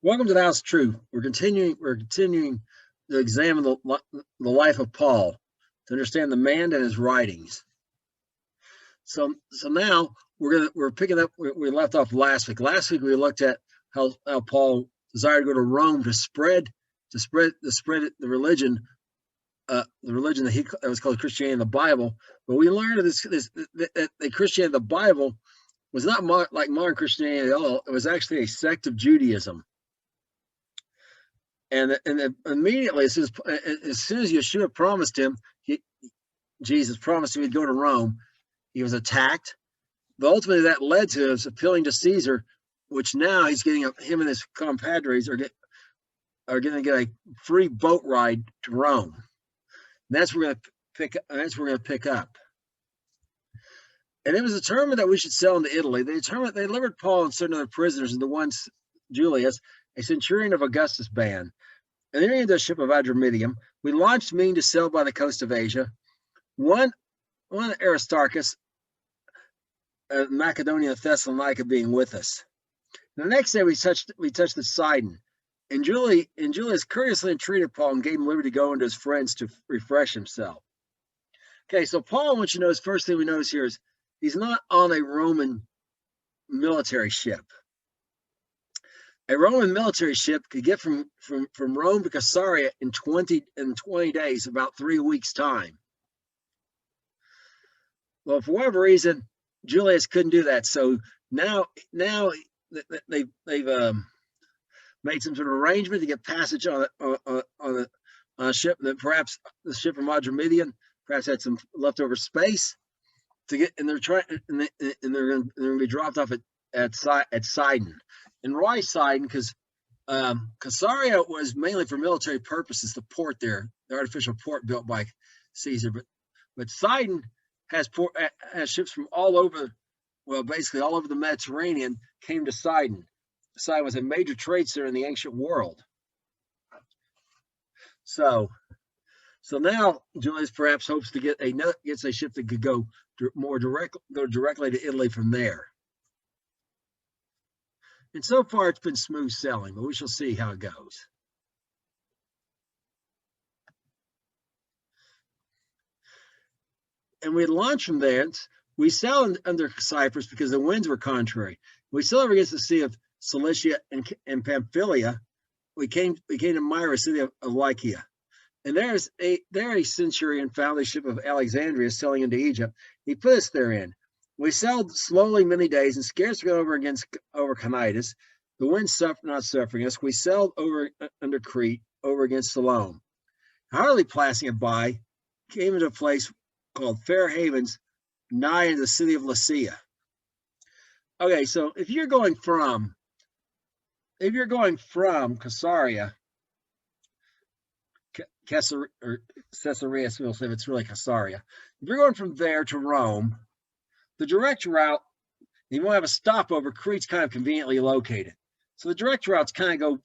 Welcome to the House of Truth. We're continuing to examine the life of Paul to understand the man and his writings. So now we're picking up where we left off last week. Last week we looked at how Paul desired to go to Rome to spread the religion, that was called Christianity in the Bible. But we learned that the Christianity in the Bible was not like modern Christianity at all. It was actually a sect of Judaism. And immediately, as soon as Yeshua promised him, Jesus promised him he'd go to Rome, he was attacked. But ultimately, that led to his appealing to Caesar, which now he's getting him and his compadres are going to get a free boat ride to Rome. And that's where we're going to pick up. And it was determined that we should sail into Italy. They delivered Paul and certain other prisoners, and the one Julius, a centurion of Augustus' band. And entering into a ship of Adramyttium, we launched, meaning to sail by the coast of Asia. One Aristarchus, Macedonia, Thessalonica, being with us. And the next day we touched the Sidon, and Julius courteously entreated Paul and gave him liberty to go into his friends to refresh himself. Okay, so Paul, I want you to notice, first thing we notice here is he's not on a Roman military ship. A Roman military ship could get from Rome to Caesarea in 20 days, about 3 weeks' time. Well, for whatever reason, Julius couldn't do that. So now they've made some sort of arrangement to get passage on a ship that perhaps the ship from Adramyttium perhaps had some leftover space to get, and they're going to be dropped off at Sidon. And why Sidon? Because Caesarea was mainly for military purposes, the port there, the artificial port built by Caesar. But Sidon has ships from all over, well, basically all over the Mediterranean came to Sidon. Sidon was a major trade center in the ancient world. So now Julius perhaps hopes to gets a ship that could go directly to Italy from there. And so far, it's been smooth sailing, but we shall see how it goes. And we had launched from there. We sailed under Cyprus because the winds were contrary. We sailed over against the Sea of Cilicia and Pamphylia. We came to Myra, city of Lycia. And there a centurion found a ship of Alexandria sailing into Egypt. He put us therein. We sailed slowly many days and scarce got over Cnidus. The wind not suffering us. We sailed under Crete, over against Salome. Hardly passing it by, came into a place called Fair Havens, nigh in the city of Lycia. Okay, so if you're going from Caesarea, Caesarea, we'll say it's really Caesarea. If you're going from there to Rome, the direct route, you won't have a stopover. Crete's kind of conveniently located. So the direct routes kind of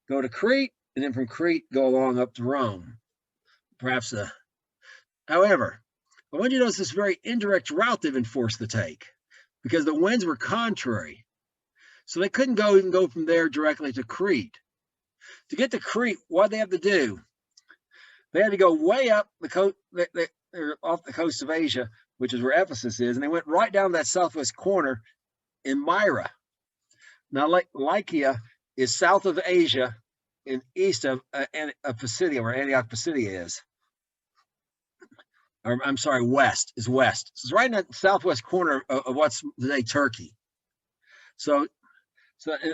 go to Crete, and then from Crete go along up to Rome. Perhaps, however, I want you to notice this very indirect route they've been forced to take because the winds were contrary. So they couldn't even go from there directly to Crete. To get to Crete, what did they have to do? They had to go way up the coast, they're off the coast of Asia, which is where Ephesus is, and they went right down that southwest corner in Myra. Now, Lycia is south of Asia and east of Pisidia, where Antioch Pisidia is. Or, I'm sorry, west. So it's right in that southwest corner of what's today Turkey. So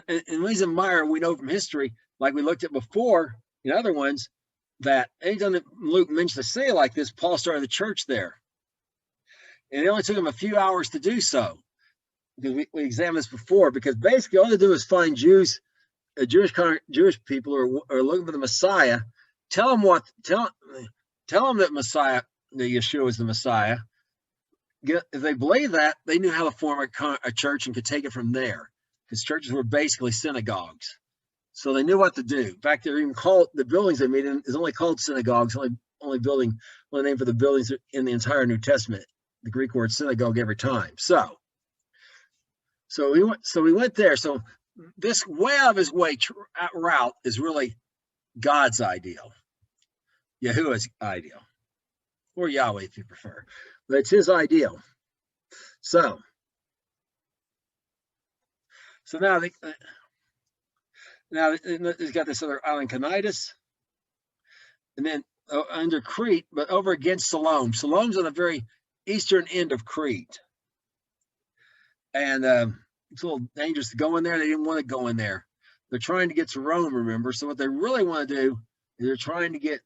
in reason Myra, we know from history, like we looked at before in other ones, that anytime that Luke mentions a city like this, Paul started the church there. And it only took him a few hours to do so. Because we examined this before, because basically all they do is find Jewish people who are looking for the Messiah, tell them that Messiah, that Yeshua is the Messiah. If they believe that, they knew how to form a church and could take it from there. Because churches were basically synagogues. So they knew what to do. In fact, they're even called, the buildings they meet in is only called synagogues, only name for the buildings in the entire New Testament. The Greek word synagogue every time. So we went there. So this way out of his way route is really God's ideal, Yahuwah's ideal, or Yahweh if you prefer, but it's his ideal. So now he's got this other island, Cnidus, and then under Crete, but over against Siloam. Siloam's on the very eastern end of Crete, and it's a little dangerous to go in there. They didn't want to go in there. They're trying to get to Rome, remember. So what they really want to do is they're trying to get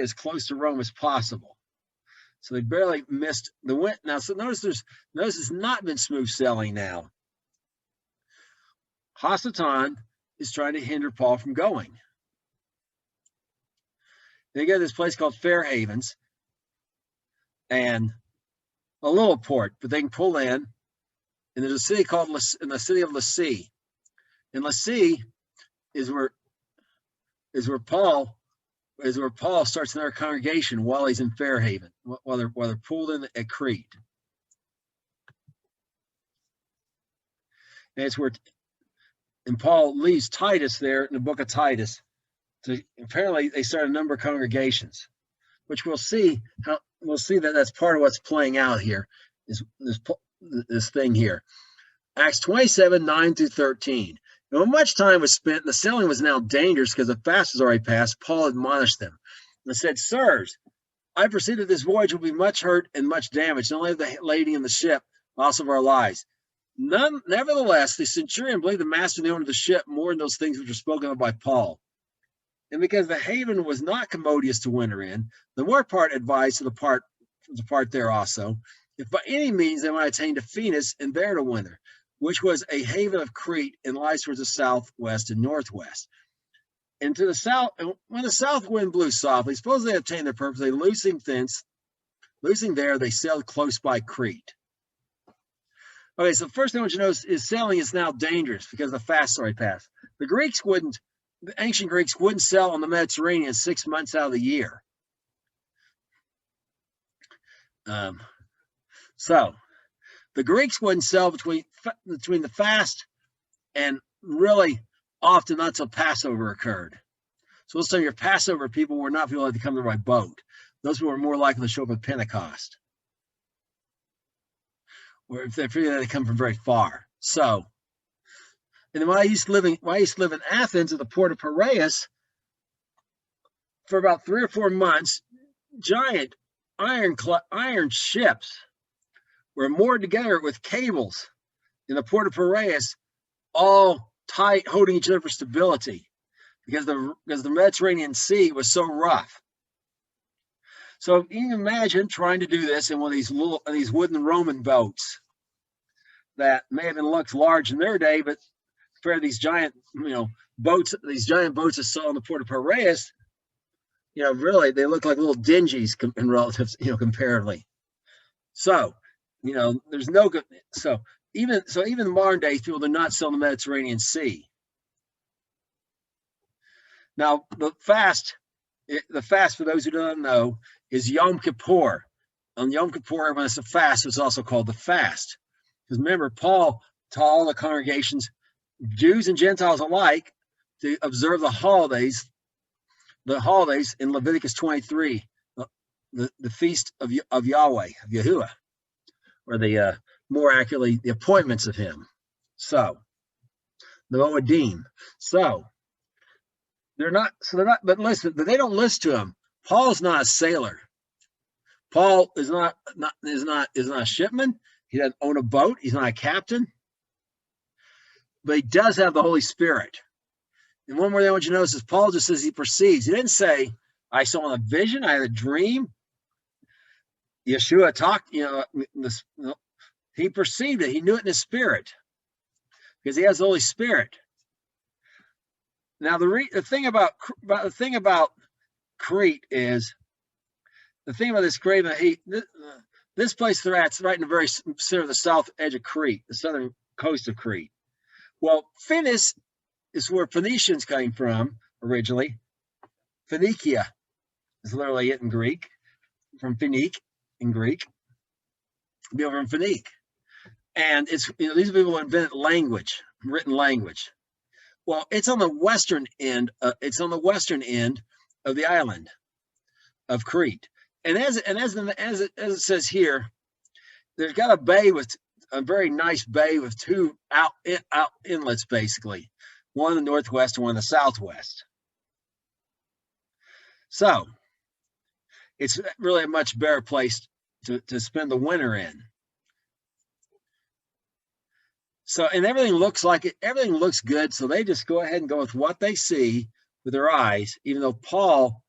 as close to Rome as possible. So they barely missed the wind. Now, so notice it's not been smooth sailing now. Hasatan is trying to hinder Paul from going. They go to this place called Fair Havens and a little port, but they can pull in. And there's a city called the city of Lasea. And Lasea is where Paul starts another congregation while he's in Fair Haven, while they're pulled in at Crete. And it's where Paul leaves Titus there in the book of Titus. So apparently they started a number of congregations, which we'll see that that's part of what's playing out here, is this thing here. Acts 27, 9 through 13. And when much time was spent, the sailing was now dangerous because the fast was already passed. Paul admonished them and said, "Sirs, I perceive that this voyage will be much hurt and much damage, not only of the lady and the ship, but also of our lives. Nevertheless, the centurion believed the master and the owner of the ship more than those things which were spoken of by Paul. And because the haven was not commodious to winter in, the more part advised to depart there also, if by any means they might attain to Phoenix and there to winter, which was a haven of Crete and lies towards the southwest and northwest. And to the south, and when the south wind blew softly, suppose they obtained their purpose, they loosing there, they sailed close by Crete." Okay, so the first thing I want you to notice is sailing is now dangerous because the fast already passed. The ancient Greeks wouldn't sail on the Mediterranean 6 months out of the year. So the Greeks wouldn't sail between the fast and really often not until Passover occurred. So let's say your Passover people were not people that had to come there by boat. Those people were more likely to show up at Pentecost, or if they're figuring that they come from very far. So, and then when I used to live in Athens at the port of Piraeus for about 3 or 4 months, giant iron ships were moored together with cables in the port of Piraeus, all tight, holding each other for stability, because the Mediterranean Sea was so rough. So you can imagine trying to do this in one of these wooden Roman boats that may have been looked large in their day, but compared to these giant boats that saw in the port of Piraeus, really they look like little dingies in relative, comparatively. So, there's no good. So even modern day people do not sail in the Mediterranean Sea. Now the fast, for those who don't know, is Yom Kippur. On Yom Kippur, when it's a fast, it's also called the fast. Because remember, Paul taught all the congregations, Jews and Gentiles alike, to observe the holidays in Leviticus 23, the feast of Yahweh, of Yahuwah, or more accurately, the appointments of him. So, the Moedim. So they're not, but listen, but they don't listen to him. Paul's not a sailor. Paul is not a shipman. He doesn't own a boat. He's not a captain. But he does have the Holy Spirit. And one more thing I want you to notice is Paul just says he perceives. He didn't say, I saw a vision, I had a dream. Yeshua talked, he perceived it. He knew it in his spirit because he has the Holy Spirit. Now, the thing about Crete is, the thing about this Crete, this place they're at is right in the very center of the south edge of Crete, the southern coast of Crete. Well, Phoenix is where Phoenicians came from originally. Phoenicia is literally it in Greek, from Phoenique in Greek. Be over in Phoenique. And it's, these people invented language. written language. Well, it's on the western end. It's on the western end of the island of Crete, and as it says here, there's got a bay with a very nice bay with two out inlets, basically, one in the northwest and one in the southwest. So it's really a much better place to spend the winter in. So, and everything looks like it, everything looks good. So they just go ahead and go with what they see with their eyes, even though Paul,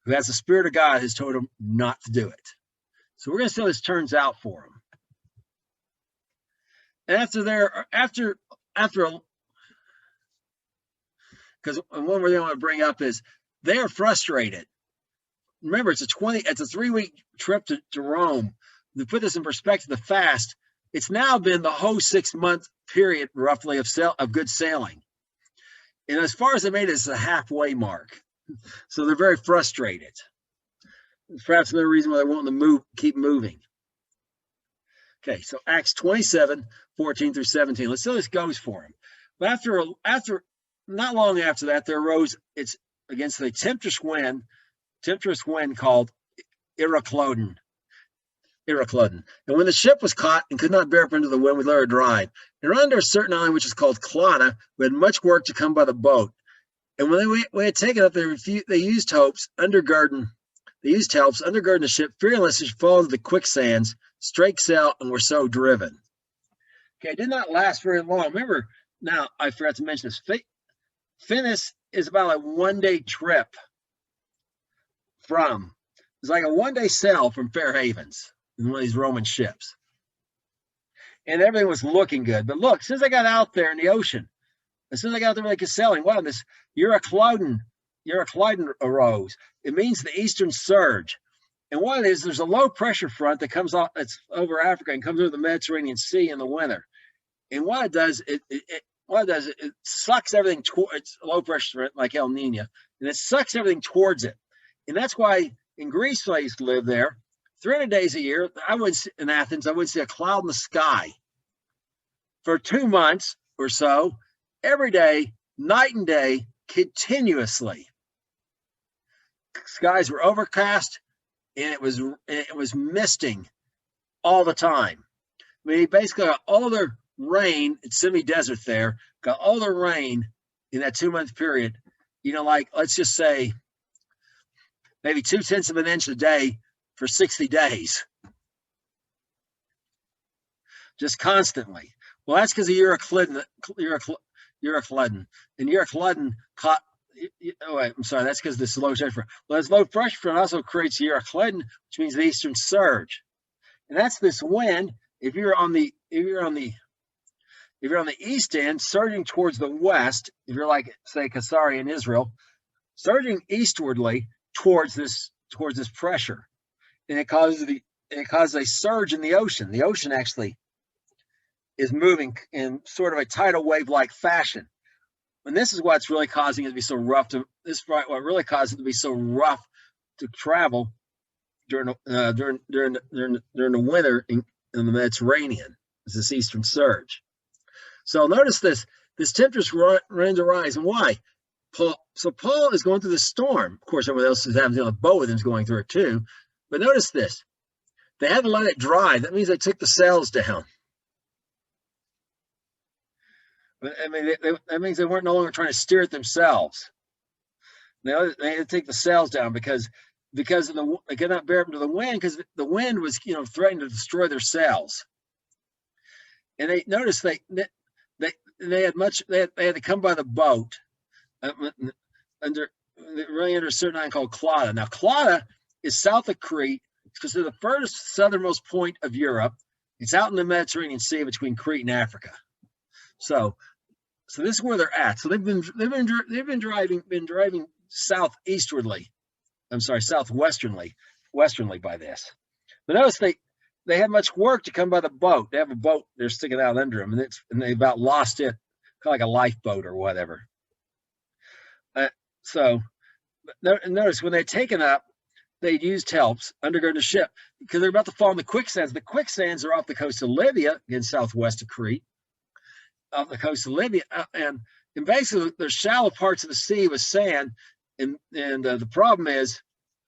who has the Spirit of God, has told them not to do it. So we're going to see how this turns out for them. And after, because one more thing I want to bring up is they are frustrated. Remember, it's a 3-week trip to Rome. To put this in perspective, the fast, it's now been the whole 6-month period, roughly, of good sailing. And as far as they made it, it's a halfway mark. So they're very frustrated. Perhaps another reason why they're wanting to keep moving. Okay, so Acts 27, 14 through 17. Let's see how this goes for them. But after not long after that, there arose, it's against a tempestuous wind called Euroclydon. And when the ship was caught and could not bear up into the wind, we let her drive. And we're under a certain island which is called Clauda, we had much work to come by the boat. And when we had taken up, they used helps undergirding the ship, fearing lest it should fall into the quicksands, strake sail, and were so driven. Okay, it did not last very long. Remember, now I forgot to mention this. Finis is about a 1-day trip it's like a 1-day sail from Fair Havens in one of these Roman ships. And everything was looking good. But look, since I got out there in the ocean, as soon as I got out there like a sailing, wow, this Euroclydon arose. It means the eastern surge. And what it is, there's a low pressure front that comes off, that's over Africa and comes over the Mediterranean Sea in the winter. And what it does, it sucks everything towards low pressure front like El Nino, and it sucks everything towards it. And that's why in Greece, I used to live there, 300 days a year, in Athens, I wouldn't see a cloud in the sky. For 2 months or so, every day, night and day, continuously. Skies were overcast, and it was misting all the time. I mean, basically got all their rain, it's semi-desert there, got all their rain in that 2-month period, like, let's just say, maybe 0.2 of an inch a day for 60 days. Just constantly. Well, that's because of Euroclydon. And Euroclydon caught, I'm sorry, that's because this low pressure front. Well, this low pressure front also creates Euroclydon, which means the eastern surge. And that's this wind, if you're on the east end, surging towards the west, if you're like, say, Kasari in Israel, surging eastwardly towards this pressure, and it causes a surge in the ocean. The ocean actually is moving in sort of a tidal wave-like fashion. And this is what's really causing it to be so rough. What really caused it to be so rough to travel during the winter in the Mediterranean, is this eastern surge. So notice this tempestuous wind arise, and why? Paul is going through the storm. Of course, everyone else is having on the boat with him is going through it too. But notice this. They had to let it dry. That means they took the sails down. I mean, that means they weren't no longer trying to steer it themselves. They had to take the sails down because they could not bear up to the wind, because the wind was, threatening to destroy their sails. And they noticed they had to come by the boat. Under a certain island called Clauda. Now, Clauda is south of Crete. It's considered the furthest southernmost point of Europe. It's out in the Mediterranean Sea between Crete and Africa. So this is where they're at. So they've been driving southwesternly by this. But notice they had much work to come by the boat. They have a boat they're sticking out under them, and they about lost it, kind of like a lifeboat or whatever. So notice when they'd taken up, they'd used helps undergirding the ship because they're about to fall in the quicksands. The quicksands are off the coast of Libya, again southwest of Crete, off the coast of Libya, and basically there's shallow parts of the sea with sand, and the problem is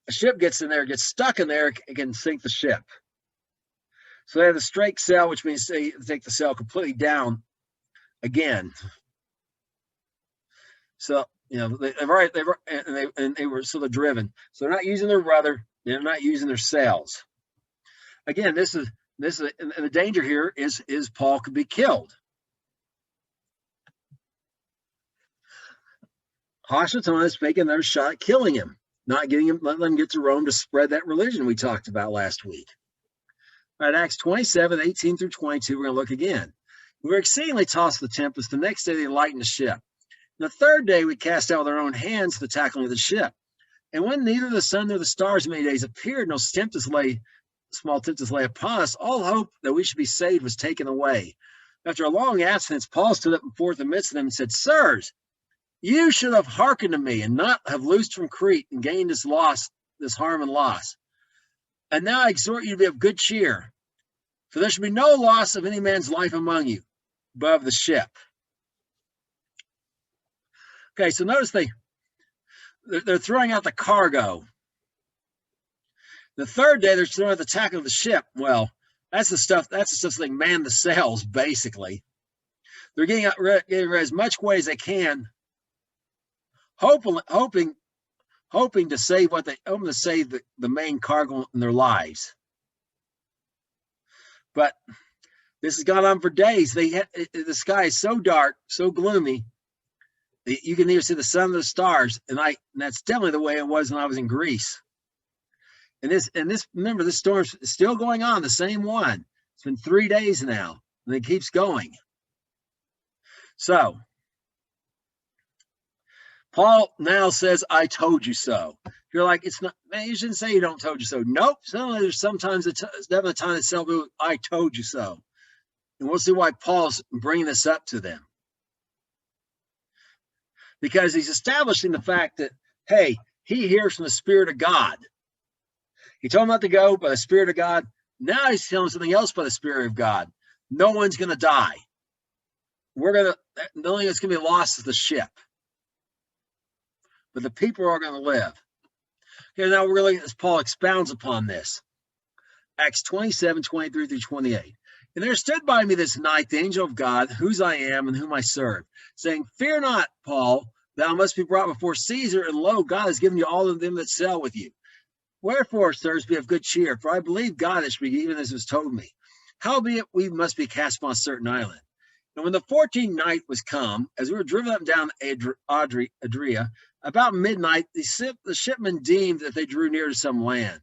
a ship gets in there, gets stuck in there, it can sink the ship. So they have the straight sail, which means they take the sail completely down again. So they're driven. So they're not using their rudder, they're not using their sails. Again, this is and the danger here is Paul could be killed. Hashatana is making another shot at killing him, not getting him, letting them get to Rome to spread that religion we talked about last week. All right, Acts 27, 18 through 22, we're going to look again. We were exceedingly tossed with the tempest. The next day they lightened the ship. The third day we cast out with our own hands the tackling of the ship. And when neither the sun nor the stars many days appeared, no small tempest lay upon us, all hope that we should be saved was taken away. After a long absence, Paul stood up before the midst of them and said, Sirs, you should have hearkened to me and not have loosed from Crete and gained this harm and loss. And now I exhort you to be of good cheer, for there should be no loss of any man's life among you, but of the ship. Okay, so notice they're throwing out the cargo. The third day they're throwing out the tackle of the ship. Well, that's the stuff so they can man the sails, basically. They're getting as much weight as they can, hoping to save the main cargo in their lives. But this has gone on for days. The sky is so dark, so gloomy, that you can neither see the sun or the stars. And that's definitely the way it was when I was in Greece. Remember, this storm's still going on, the same one. It's been 3 days now, and it keeps going. So Paul now says, I told you so. You're like, it's not, man, you shouldn't say you don't told you so. Nope. Sometimes it's definitely a time itself, I told you so. And we'll see why Paul's bringing this up to them. Because he's establishing the fact that, hey, he hears from the Spirit of God. He told him not to go by the Spirit of God. Now he's telling something else by the Spirit of God. No one's going to die. The only thing that's going to be lost is the ship. But the people are going to live. Okay, now we're going to, as Paul expounds upon this. Acts 27, 23 through 28. And there stood by me this night the angel of God, whose I am and whom I serve, saying, Fear not, Paul, thou must be brought before Caesar, and lo, God has given you all of them that sail with you. Wherefore, sirs, be of good cheer, for I believe God it should be even as was told me. Howbeit we must be cast upon a certain island. And when the 14th night was come, as we were driven up and down Adria, about midnight, the shipmen deemed that they drew near to some land,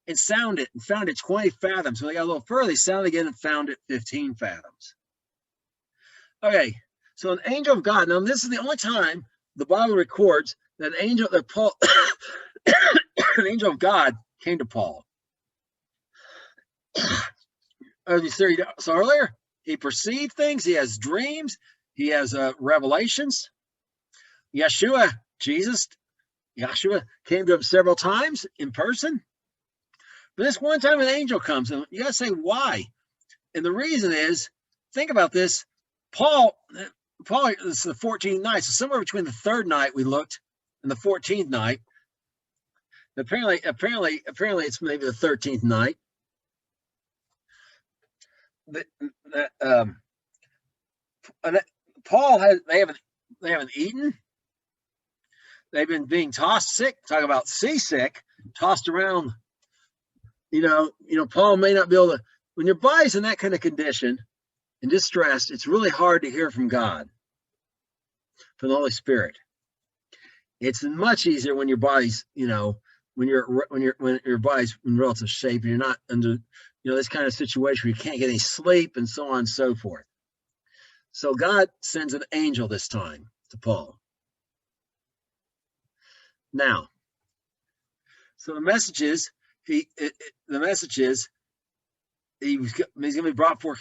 and sounded it, and found it 20 fathoms. When they got a little further, they sounded again and found it 15 fathoms. Okay, so an angel of God. Now, this is the only time the Bible records that Paul, an angel of God came to Paul. As you saw earlier, he perceived things. He has dreams. He has revelations. Yeshua came to him several times in person. But this one time an angel comes, and you got to say why. And the reason is, think about this. Paul, this is the 14th night. So somewhere between the third night we looked and the 14th night. Apparently it's maybe the 13th night. They haven't eaten. They've been being tossed sick. Talk about seasick, tossed around. Paul may not be able to. When your body's in that kind of condition and distressed, it's really hard to hear from God, from the Holy Spirit. It's much easier when your body's, when your body's in relative shape and you're not under, this kind of situation where you can't get any sleep and so on and so forth. So God sends an angel this time to Paul. Now, so the message is he's going to be brought before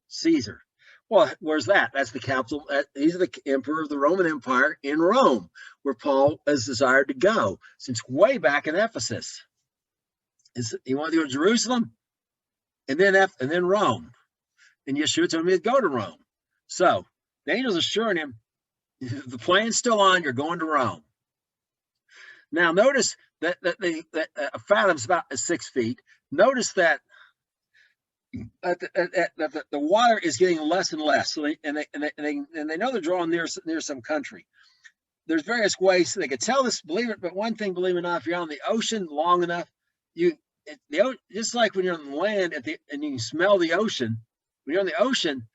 Caesar. Well, where's that? That's the capital. He's the emperor of the Roman Empire in Rome, where Paul has desired to go since way back in Ephesus. He wanted to go to Jerusalem and then Rome. And Yeshua told me to go to Rome. So the angel's assuring him, the plan's still on, you're going to Rome. Now notice that a fathom's about 6 feet. Notice that the water is getting less and less. So they know they're drawing near some country. There's various ways they could tell this, believe it, but one thing, believe it or not, if you're on the ocean long enough, just like when you're on the land and you can smell the ocean, when you're on the ocean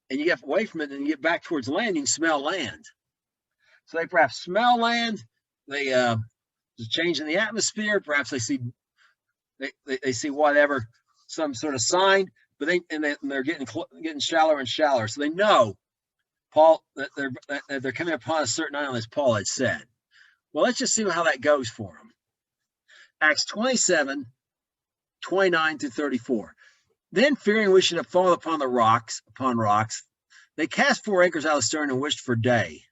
and you get away from it and you get back towards land, you can smell land. So they perhaps smell land. They there's a change in the atmosphere. Perhaps they see whatever, some sort of sign, but they're getting shallower and shallower. So they know Paul that they're coming upon a certain island, as Paul had said. Well, let's just see how that goes for them. Acts 27, 29 to 34. Then, fearing we should have fallen upon rocks, they cast 4 anchors out of the stern and wished for day.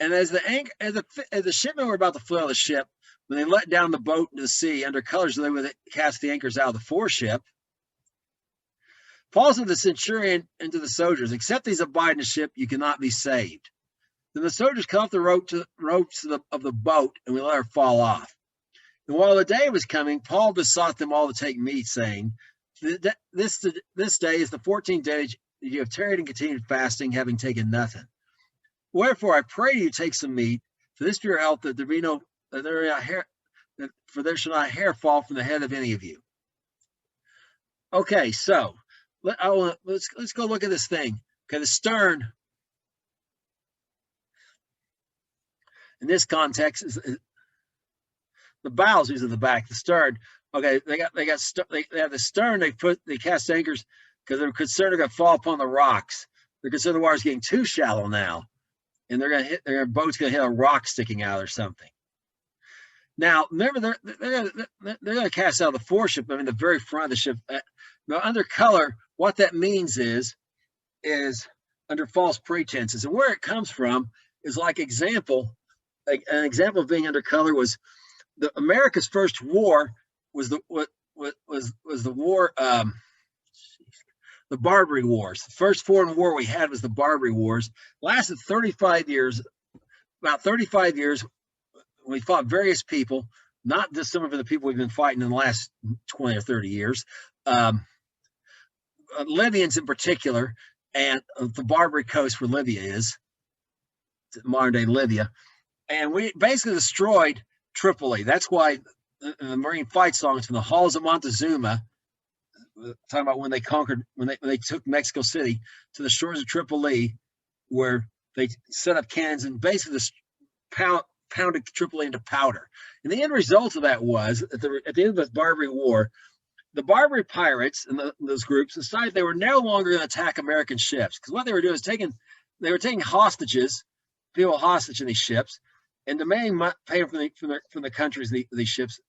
And as the shipmen were about to flee out of the ship, when they let down the boat into the sea under colors, they would cast the anchors out of the foreship. Paul said to the centurion and to the soldiers, except these abide in the ship, you cannot be saved. Then the soldiers cut off the ropes of the boat, and we let her fall off. And while the day was coming, Paul besought them all to take meat, saying, this day is the 14th day that you have tarried and continued fasting, having taken nothing. Wherefore I pray you take some meat, for this for your health, that there shall not a hair fall from the head of any of you. Okay, so let's go look at this thing. Okay, the stern in this context is the bows. These are the back. The stern. Okay, they have the stern. They cast anchors because they're concerned they're going to fall upon the rocks. They're concerned the water's getting too shallow now, and their boat's going to hit a rock sticking out or something. Now, remember, they're going to cast out the foreship. I mean, the very front of the ship. Now, under color, what that means is under false pretenses, and where it comes from is an example of being under color was America's first war was the war, the Barbary Wars. The first foreign war we had was the Barbary Wars. Lasted 35 years, about 35 years. We fought various people, not dissimilar from the people we've been fighting in the last 20 or 30 years. Libyans in particular, and the Barbary Coast where Libya is, modern day Libya. And we basically destroyed Tripoli. That's why the Marine fight songs from the halls of Montezuma, talking about when they took Mexico City to the shores of Tripoli, where they set up cannons and basically just pounded Tripoli into powder. And the end result of that was, at the end of the Barbary War, the Barbary pirates and those groups decided they were no longer going to attack American ships, because what they were doing is they were taking hostages, people hostage in these ships, and demanding pay from the countries these ships,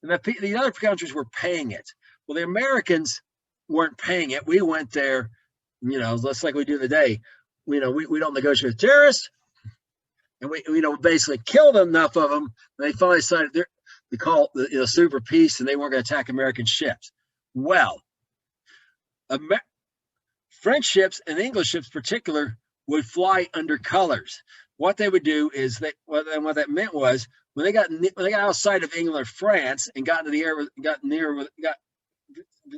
and the other countries were paying it. Well, the Americans weren't paying it. We went there, just like we do today. We don't negotiate with terrorists, and we basically killed enough of them. They finally decided they call it super peace, and they weren't going to attack American ships. Well, French ships and English ships, in particular, would fly under colors. What they would do is what that meant was when they got outside of England or France and got into the air,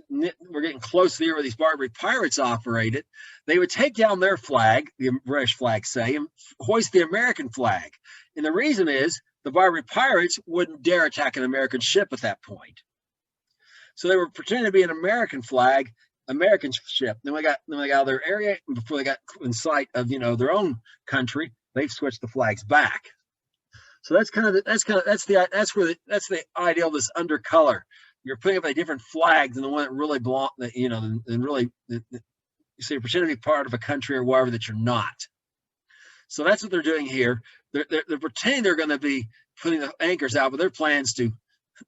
we're getting close to the area where these Barbary pirates operated, they would take down their flag, the British flag, say, and hoist the American flag. And the reason is the Barbary pirates wouldn't dare attack an American ship at that point. So they were pretending to be an American flag, American ship. Then they got out of their area, and before they got in sight of their own country, they've switched the flags back. So that's the idea of this undercolor. You're putting up a different flag than the one that really belongs, you say you're pretending to be part of a country or whatever that you're not. So that's what they're doing here. They're pretending they're going to be putting the anchors out, but their plans to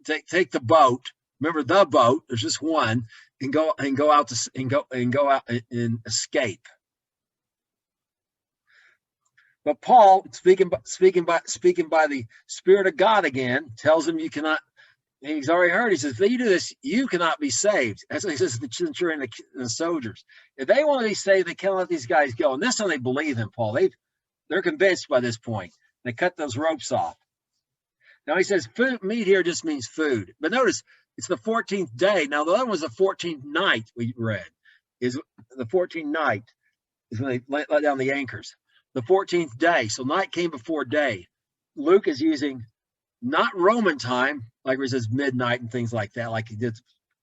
take the boat. Remember the boat? There's just one, and go out and escape. But Paul, speaking by the Spirit of God again, tells him you cannot He's already heard. He says, if you do this, you cannot be saved. That's what he says to the centurion and the soldiers. If they want to be saved, they can't let these guys go. And this time they believe him, Paul. They're convinced by this point. They cut those ropes off. Now he says, food, meat here just means food. But notice, it's the 14th day. Now the other one was the 14th night we read. Is the 14th night is when they let down the anchors. The 14th day. So night came before day. Luke is using not Roman time, like where it says midnight and things like that, like he did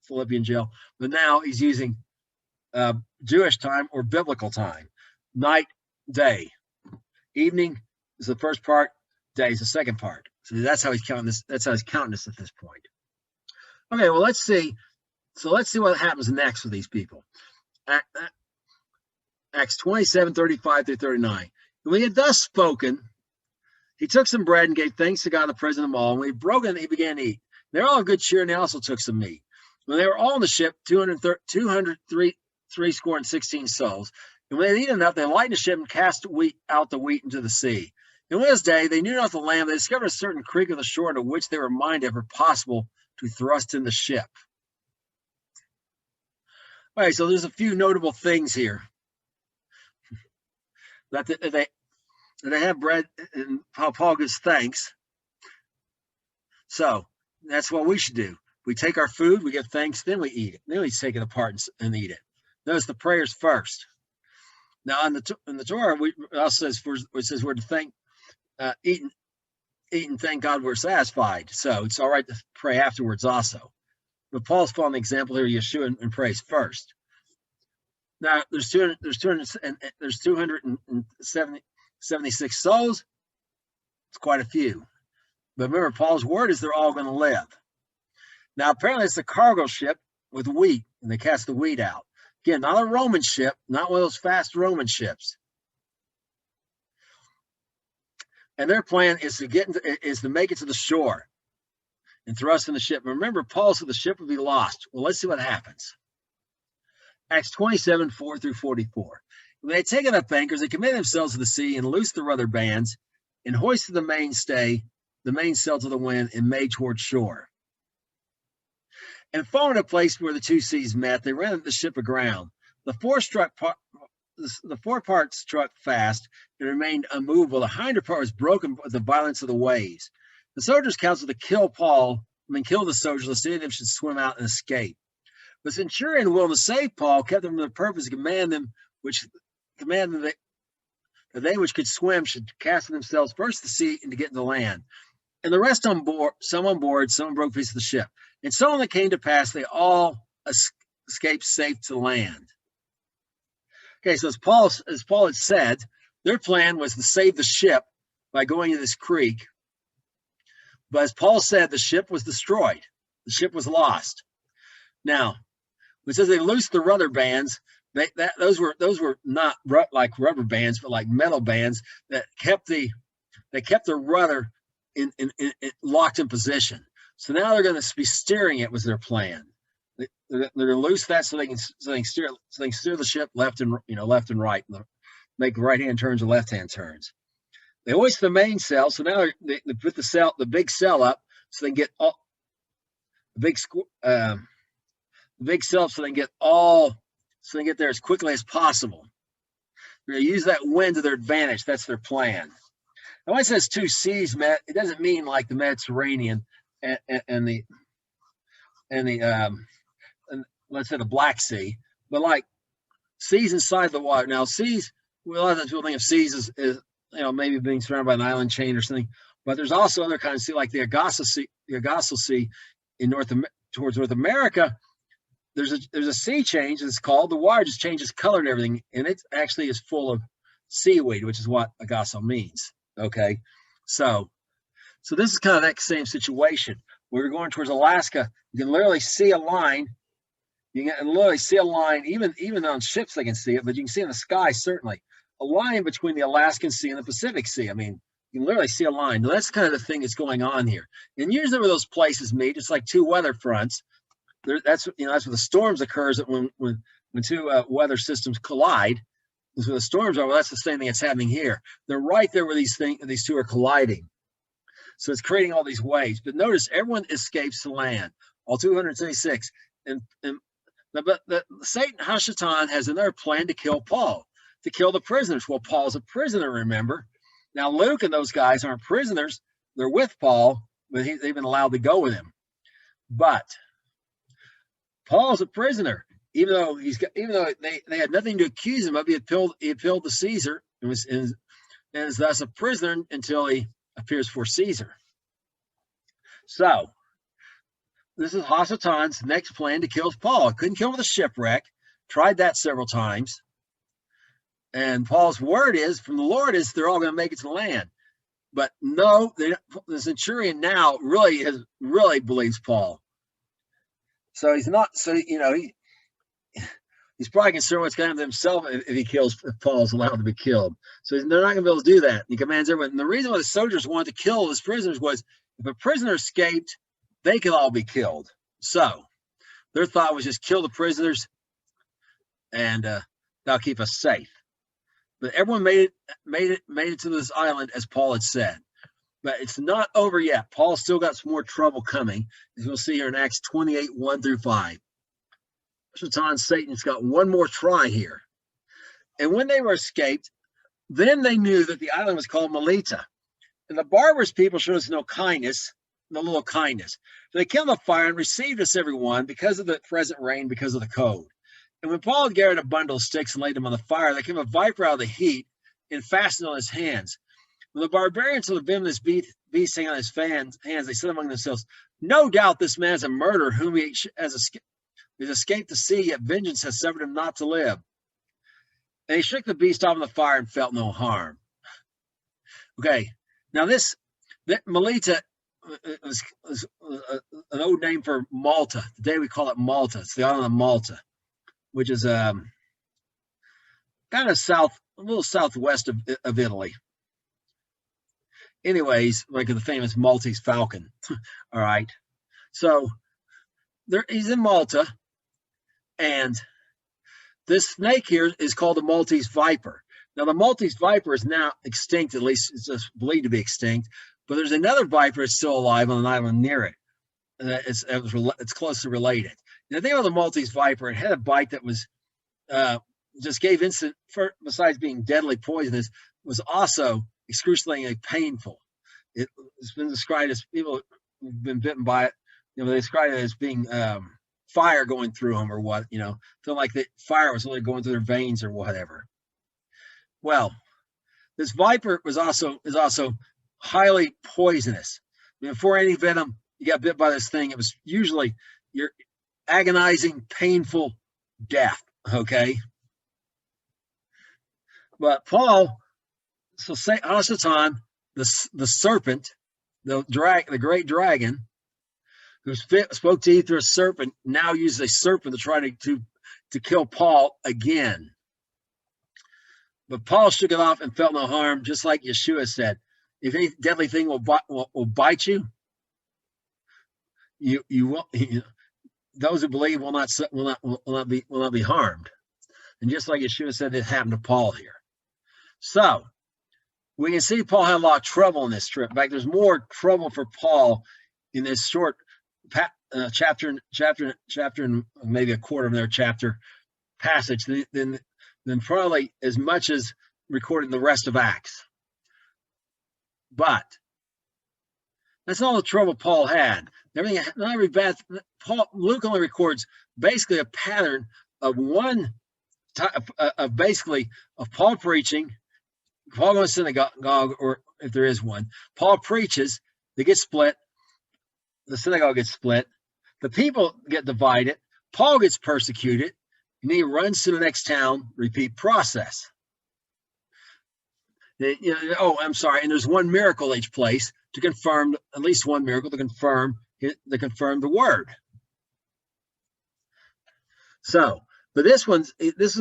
Philippian jail, but now he's using Jewish time or biblical time. Night, day. Evening is the first part, day is the second part. So that's how he's counting this. That's how he's counting this at this point. Okay, well, let's see. So let's see what happens next with these people. Acts 27, 35 through 39. When he had thus spoken, he took some bread and gave thanks to God, the president of them all. And when he broke it, he began to eat. They're all of good cheer, and they also took some meat. When they were all on the ship, 203 score and 16 souls. And when they had eaten enough, they lightened the ship and cast out the wheat into the sea. And when it was day, they knew not the land. They discovered a certain creek of the shore to which they were minded, if possible, to thrust in the ship. All right, so there's a few notable things here. That they have bread, and Paul gives thanks. So that's what we should do. We take our food, we give thanks, then we eat it. Then we take it apart and eat it. Notice the prayers first. Now in the Torah, it also says we're to thank, eat and thank God we're satisfied. So it's all right to pray afterwards also. But Paul's following the example here, Yeshua, and prays first. Now there's 276 souls. It's quite a few. But remember, Paul's word is they're all going to live. Now, apparently it's a cargo ship with wheat, and they cast the wheat out. Again, not a Roman ship, not one of those fast Roman ships. And their plan is to make it to the shore and thrust in the ship. Remember, Paul said the ship would be lost. Well, let's see what happens. Acts 27, 4 through 44. When they had taken up anchors, they committed themselves to the sea and loosed the rudder bands and hoisted the mainsail to the wind and made toward shore. And following a place where the two seas met, they ran the ship aground. The fore part struck fast and remained unmovable. The hinder part was broken by the violence of the waves. The soldiers counseled to kill the soldiers, lest any of them should swim out and escape. The centurion, willing to save Paul, kept them for the purpose to command them that they which could swim should cast themselves first to the sea and to get into land. And the rest on board, some broke pieces of the ship. And so when it came to pass, they all escaped safe to land. Okay, so as Paul had said, their plan was to save the ship by going to this creek. But as Paul said, the ship was destroyed. The ship was lost. Now, when it says they loosed the rudder bands, those were not like rubber bands, but like metal bands that kept the rudder in locked in position. So now they're going to be steering it. Was their plan? They're going to loose that so they can steer the ship left and right, make right hand turns or left hand turns. They hoist the mainsail, so now they put the big sail up so they can get all the big sail so they can get there as quickly as possible. They're going to use that wind to their advantage. That's their plan. Now, when it says two seas met, it doesn't mean like the Mediterranean and let's say the Black Sea, but like seas inside the water. Now, seas, a lot of times people think of seas as maybe being surrounded by an island chain or something, but there's also other kinds of sea, like the Agassiz Sea in towards North America. There's a sea change. It's called, the water just changes color and everything, and it actually is full of seaweed, which is what agasso means. Okay, so this is kind of that same situation. We're going towards Alaska. You can literally see a line. You can literally see a line, even on ships they can see it, but you can see in the sky certainly a line between the Alaskan Sea and the Pacific Sea. I mean, you can literally see a line. Now, that's kind of the thing that's going on here. And usually where those places meet, it's like two weather fronts. That's where the storms occurs when two weather systems collide. That's where the storms are. Well, that's the same thing that's happening here. They're right there where these two are colliding. So it's creating all these waves. But notice everyone escapes to land, all 276. But Satan Hashatan has another plan to kill Paul, to kill the prisoners. Well, Paul's a prisoner, remember? Now, Luke and those guys aren't prisoners. They're with Paul, but they've been allowed to go with him. But Paul's a prisoner, even though they had nothing to accuse him of. He appealed to Caesar and is thus a prisoner until he appears for Caesar. So this is Hasatan's next plan to kill Paul. Couldn't kill him with a shipwreck. Tried that several times. And Paul's word is from the Lord is they're all going to make it to land. But no, the centurion now really believes Paul. So he's not. So he's probably concerned what's going to happen to himself if Paul's allowed to be killed. So they're not going to be able to do that. He commands everyone. And the reason why the soldiers wanted to kill his prisoners was if a prisoner escaped, they could all be killed. So their thought was just kill the prisoners, and that'll keep us safe. But everyone made it to this island as Paul had said. But it's not over yet. Paul's still got some more trouble coming, as we'll see here in Acts 28, 1-5. Satan's got one more try here. And when they were escaped, then they knew that the island was called Melita. And the barbarous people showed us no little kindness. So they kindled a fire and received us everyone because of the present rain, because of the cold. And when Paul had gathered a bundle of sticks and laid them on the fire, there came a viper out of the heat and fastened on his hands. When the barbarians saw the venom of this beast hanging on his hands, they said among themselves, "No doubt this man is a murderer whom he has escaped the sea, yet vengeance has suffered him not to live." And he shook the beast off in the fire and felt no harm. Okay, now that Melita is an old name for Malta. Today we call it Malta. It's the island of Malta, which is kind of a little southwest of Italy. Anyways, like the famous Maltese falcon. All right. So he's in Malta, and this snake here is called the Maltese viper. Now, the Maltese viper is now extinct, at least it's just believed to be extinct, but there's another viper that's still alive on an island near it. It's closely related. Now, the thing about the Maltese viper, it had a bite that was just gave instant, besides being deadly poisonous, was also excruciatingly painful. It's been described as people who've been bitten by it, they describe it as being fire going through them or what, feel like the fire was really going through their veins or whatever. Well, this viper is also highly poisonous. Before any venom, you got bit by this thing, it was usually your agonizing, painful death. Okay. But Paul, so Hasatan, the serpent, the great dragon, who spoke to Eve through a serpent, now uses a serpent to try to kill Paul again. But Paul shook it off and felt no harm, just like Yeshua said. If any deadly thing will bite you, you will. Those who believe will not be harmed. And just like Yeshua said, it happened to Paul here. So we can see Paul had a lot of trouble in this trip. In fact, there's more trouble for Paul in this short chapter, and maybe a quarter of their chapter passage than probably as much as recorded in the rest of Acts. But that's all the trouble Paul had. Not every bad. Luke only records basically a pattern of one type of Paul preaching, Paul going to synagogue, or if there is one, Paul preaches, they get split, the synagogue gets split, the people get divided, Paul gets persecuted, and then he runs to the next town, repeat process. I'm sorry, and there's one miracle each place to confirm, at least one miracle to confirm the word. So, but this one's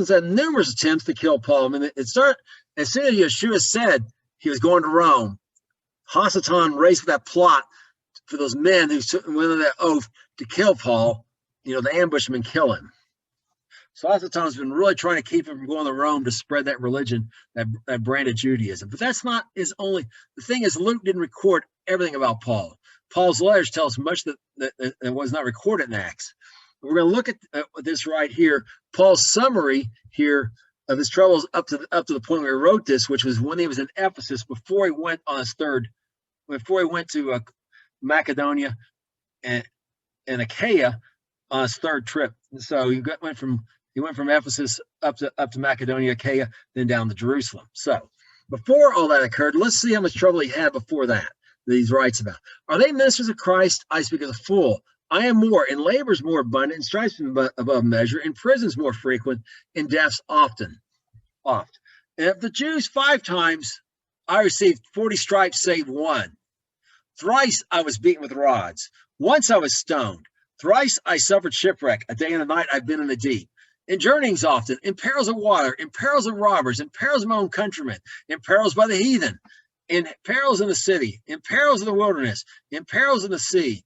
had numerous attempts to kill Paul. I mean, it started as soon as Yeshua said he was going to Rome. Hasatan raised that plot for those men who went on that oath to kill Paul, to ambush him and kill him. So lots of times been really trying to keep him from going to Rome to spread that religion, that brand of Judaism. But that's not his only. The thing is, Luke didn't record everything about Paul. Paul's letters tell us much that was not recorded in Acts. We're going to look at this right here. Paul's summary here of his troubles up to the point where he wrote this, which was when he was in Ephesus before he went to Macedonia and Achaia on his third trip. So he went from Ephesus up to Macedonia, Achaia, then down to Jerusalem. So before all that occurred, let's see how much trouble he had before that he writes about. Are they ministers of Christ? I speak as a fool. I am more, in labors more abundant, in stripes above measure, in prisons more frequent, in deaths often. And of the Jews 5 times I received 40 stripes save 1. Thrice I was beaten with rods. Once I was stoned. Thrice I suffered shipwreck. A day and a night I've been in the deep. In journeyings often, in perils of water, in perils of robbers, in perils of my own countrymen, in perils by the heathen, in perils in the city, in perils in the wilderness, in perils in the sea,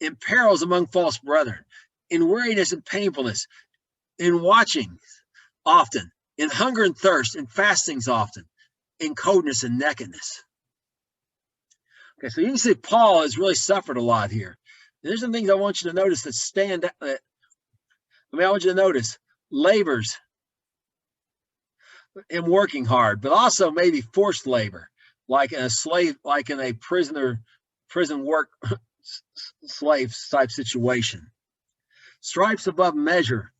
in perils among false brethren, in weariness and painfulness, in watchings often, in hunger and thirst, in fastings often, in coldness and nakedness. Okay, so you can see Paul has really suffered a lot here. And there's some things I want you to notice that stand out. I want you to notice labors in working hard, but also maybe forced labor, like in a slave, like in a prison work slave type situation. Stripes above measure,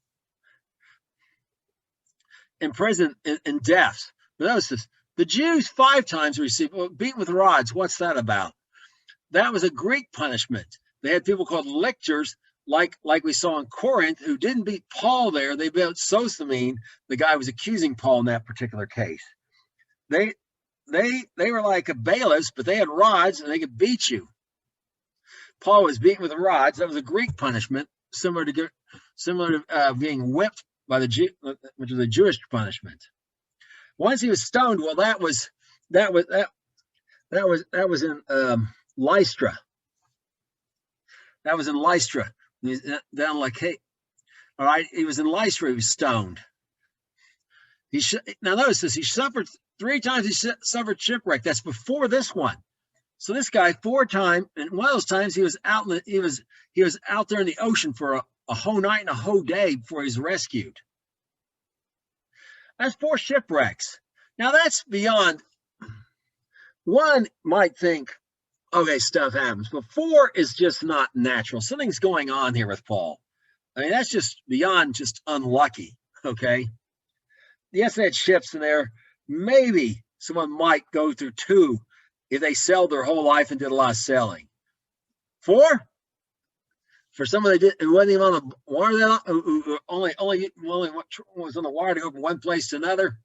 in prison, in deaths. But notice this: the Jews 5 times received beaten with rods. What's that about? That was a Greek punishment. They had people called lictors, like we saw in Corinth, who didn't beat Paul there. They beat Sosthenes, the guy who was accusing Paul in that particular case. They were like a bailiffs, but they had rods and they could beat you. Paul was beaten with rods. That was a Greek punishment, similar to being whipped by the Jew, which was a Jewish punishment. Once he was stoned. Well, that was in Lystra. That was in Lystra. Down like, hey, all right. He was in Lystra. He was stoned. Now notice this. He suffered 3 times. He suffered shipwreck. That's before this one. So this guy 4 times, and one of those times he was out there in the ocean for a whole night and a whole day before he was rescued. That's 4 shipwrecks. Now that's beyond. One might think, okay, stuff happens, but 4 is just not natural. Something's going on here with Paul. I mean, that's just beyond just unlucky. Okay. Yes, they had ships in there. Maybe someone might go through 2 if they sailed their whole life and did a lot of sailing. 4 for someone who wasn't even on the water, who only was on the water to go from one place to another.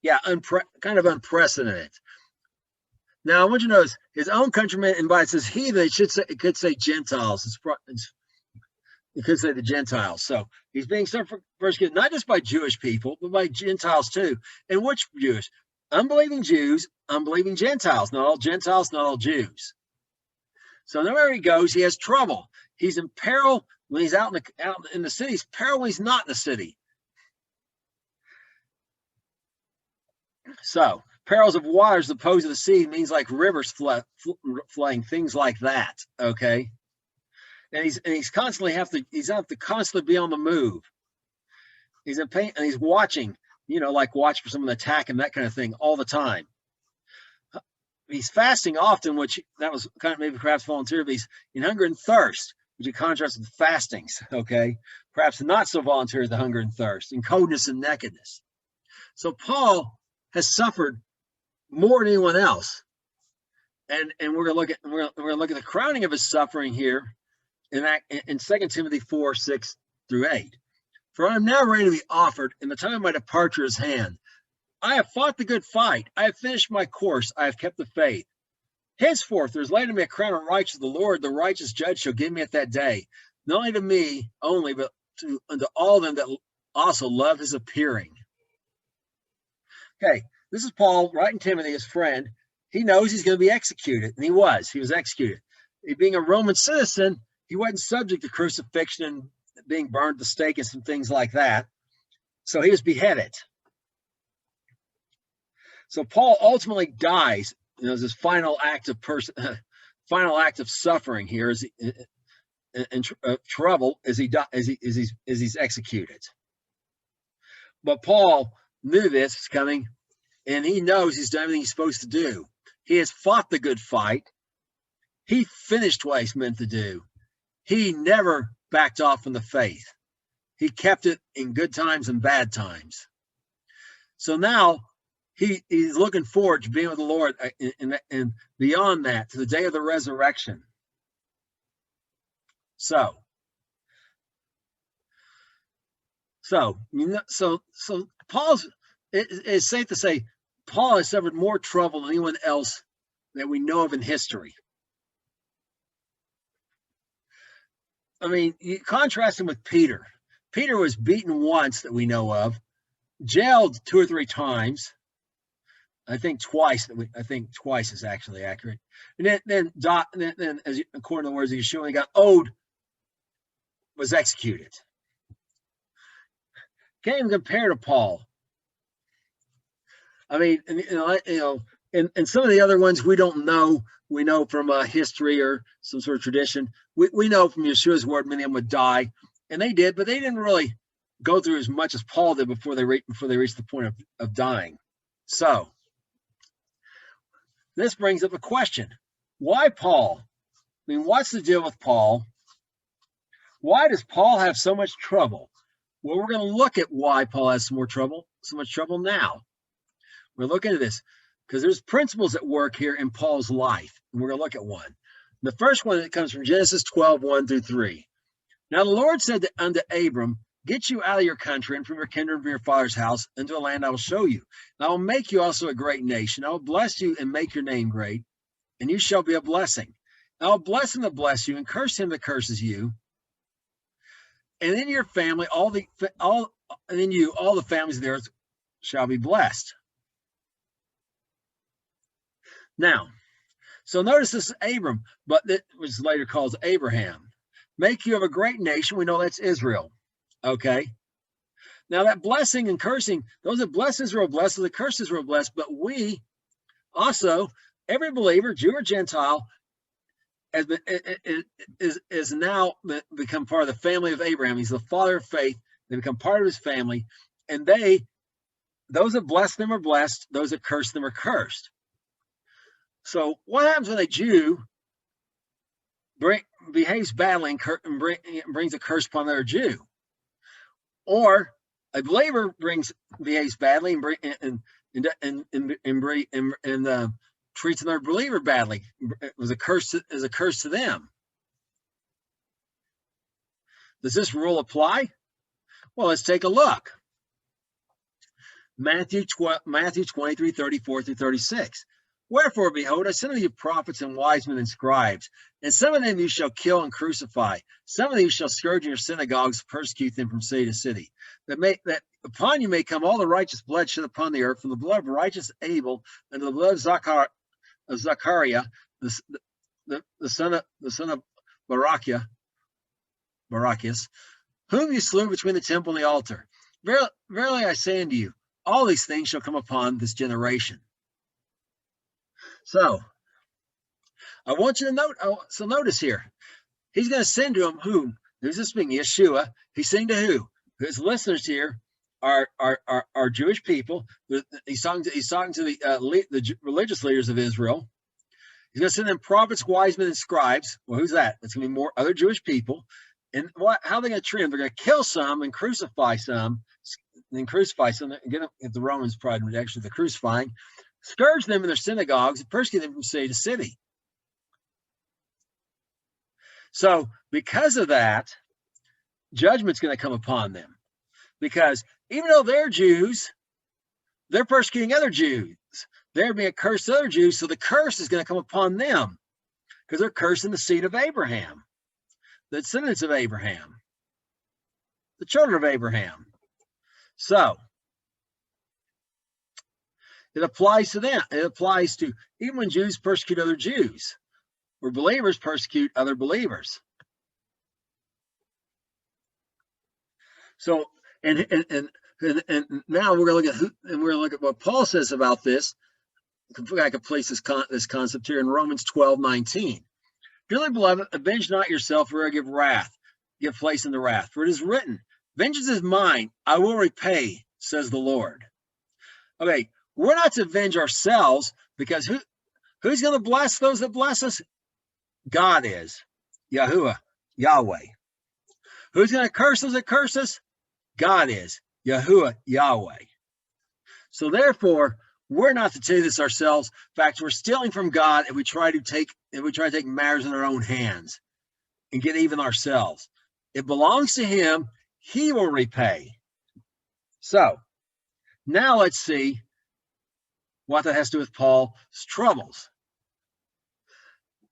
Yeah, kind of unprecedented. Now I want you to notice his own countrymen invites his heathen. It could say Gentiles. It could say the Gentiles. So he's being persecuted not just by Jewish people, but by Gentiles too. And which Jews? Unbelieving Jews, unbelieving Gentiles. Not all Gentiles, not all Jews. So wherever he goes, he has trouble. He's in peril when he's out in the city. He's peril when he's not in the city. So perils of waters opposed to the sea means like rivers flooding, things like that. Okay, and he's constantly have to constantly be on the move. He's in pain and he's watching, like watch for someone to attack him, that kind of thing, all the time. He's fasting often, which that was kind of maybe perhaps volunteer, but he's in hunger and thirst, which he contrasts with fastings. Okay, perhaps not so volunteer as the hunger and thirst, and coldness and nakedness. So Paul has suffered more than anyone else, and we're gonna look at the crowning of his suffering here in 2 Timothy 4:6-8. For I am now ready to be offered, and the time of my departure is hand. I have fought the good fight. I have finished my course. I have kept the faith. Henceforth, there is laid on me a crown of righteousness. The Lord, the righteous judge, shall give me at that day, not only to me only, but unto all them that also love his appearing. Okay, this is Paul writing Timothy, his friend. He knows he's going to be executed, and he was executed. Being a Roman citizen, he wasn't subject to crucifixion being burned at the stake and some things like that. So he was beheaded. So Paul ultimately dies. As his final act of suffering here is in trouble as he's executed. But Paul knew this was coming, and he knows he's done everything he's supposed to do. He has fought the good fight. He finished what he's meant to do. He never backed off from the faith. He kept it in good times and bad times. So now he's looking forward to being with the Lord, and beyond that, to the day of the resurrection. So Paul's, it's safe to say, Paul has suffered more trouble than anyone else that we know of in history. I mean, you contrast him with Peter. Peter was beaten once that we know of, jailed 2 or 3 times. I think twice is actually accurate. And then as according to the words of Yeshua, he got was executed. Can't even compare to Paul. I mean, and some of the other ones we don't know. We know from history or some sort of tradition. We know from Yeshua's word many of them would die, and they did, but they didn't really go through as much as Paul did before they reached the point of dying. So this brings up a question: why Paul? I mean, what's the deal with Paul? Why does Paul have so much trouble? Well, we're going to look at why Paul has so much trouble now. We're looking at this because there's principles at work here in Paul's life, and we're going to look at one. The first one that comes from Genesis 12:1-3. Now the Lord said unto Abram, get you out of your country and from your kindred and from your father's house into a land I will show you. And I will make you also a great nation. I will bless you and make your name great, and you shall be a blessing. I will bless him that bless you, and curse him that curses you. And in your family, all the families of the earth shall be blessed. Now, so notice this is Abram, but it was later called Abraham. Make you of a great nation. We know that's Israel. Okay. Now that blessing and cursing, those that bless Israel blessed, those that curse Israel blessed. But we also, every believer, Jew or Gentile, is now become part of the family of Abraham. He's the father of faith. They become part of his family, and those that bless them are blessed. Those that curse them are cursed. So what happens when a Jew behaves badly and brings a curse upon another Jew, or a believer behaves badly and treats another believer badly? It was a curse to them. Does this rule apply? Well, let's take a look. Matthew 23:34-36. Wherefore, behold, I send unto you prophets and wise men and scribes, and some of them you shall kill and crucify. Some of them you shall scourge in your synagogues, persecute them from city to city, that upon you may come all the righteous blood shed upon the earth, from the blood of righteous Abel unto the blood of Zachariah, the son of Barachias, whom you slew between the temple and the altar. Verily I say unto you, all these things shall come upon this generation. So I want you to note. So notice here, he's going to send to him whom? Who's this being? Yeshua. He's saying to who? His listeners here are Jewish people. He's talking to the religious leaders of Israel. He's going to send them prophets, wise men, and scribes. Well, who's that? That's going to be more other Jewish people. And how are they going to treat them? They're going to kill some and crucify some. Then crucify some. Again, if the Romans probably would actually the crucifying. Scourge them in their synagogues and persecute them from city to city. So because of that, judgment's going to come upon them. Because even though they're Jews, they're persecuting other Jews. They're being cursed to other Jews, so the curse is going to come upon them because they're cursing the seed of Abraham, the descendants of Abraham, the children of Abraham. So it applies to them. It applies to even when Jews persecute other Jews, or believers persecute other believers. So, and now we're going to look at what Paul says about this. I could place this concept here in Romans 12:19. Dearly beloved, avenge not yourself, or give place in the wrath. For it is written, vengeance is mine, I will repay, says the Lord. Okay, we're not to avenge ourselves, because who's going to bless those that bless us? God is. Yahuwah, Yahweh. Who's going to curse those that curse us? God is. Yahuwah, Yahweh. So therefore, we're not to do this ourselves. In fact, we're stealing from God if we try to take matters in our own hands and get even ourselves. It belongs to him. He will repay. So now let's see what that has to do with Paul's troubles.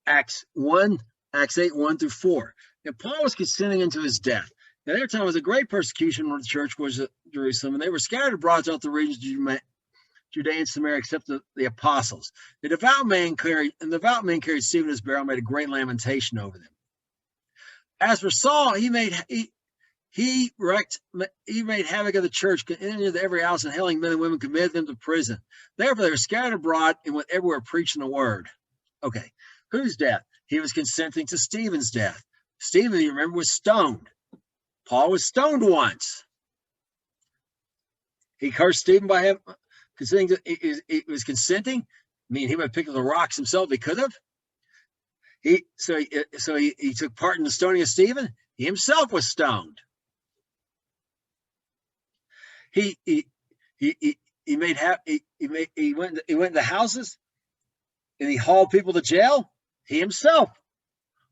Acts 8, 1 through 4. Now, Paul was consenting unto his death. Now, their time was a great persecution when the church was at Jerusalem, and they were scattered abroad throughout the regions of Judea and Samaria, except the apostles. The devout man carried Stephen as burial, made a great lamentation over them. As for Saul, he made havoc of the church, entering into every house and hailing men and women, committed them to prison. Therefore, they were scattered abroad and went everywhere preaching the word. Okay, whose death? He was consenting to Stephen's death. Stephen, you remember, was stoned. Paul was stoned once. He cursed Stephen by him. It was consenting. I mean, he would have picked up the rocks himself. He could have. He took part in the stoning of Stephen. He himself was stoned. He went into houses and he hauled people to jail. He himself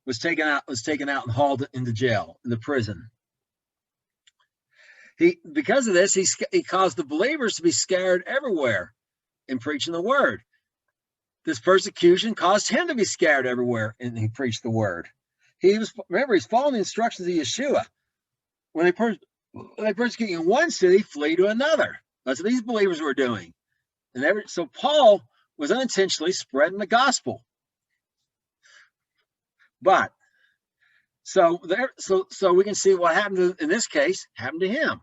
was taken out and hauled into jail, in the prison. Because of this, he caused the believers to be scattered everywhere in preaching the word. This persecution caused him to be scattered everywhere, and he preached the word. He's following the instructions of Yeshua. When they persecute in one city, flee to another. That's what these believers were doing. So Paul was unintentionally spreading the gospel. But so we can see what happened in this case happened to him.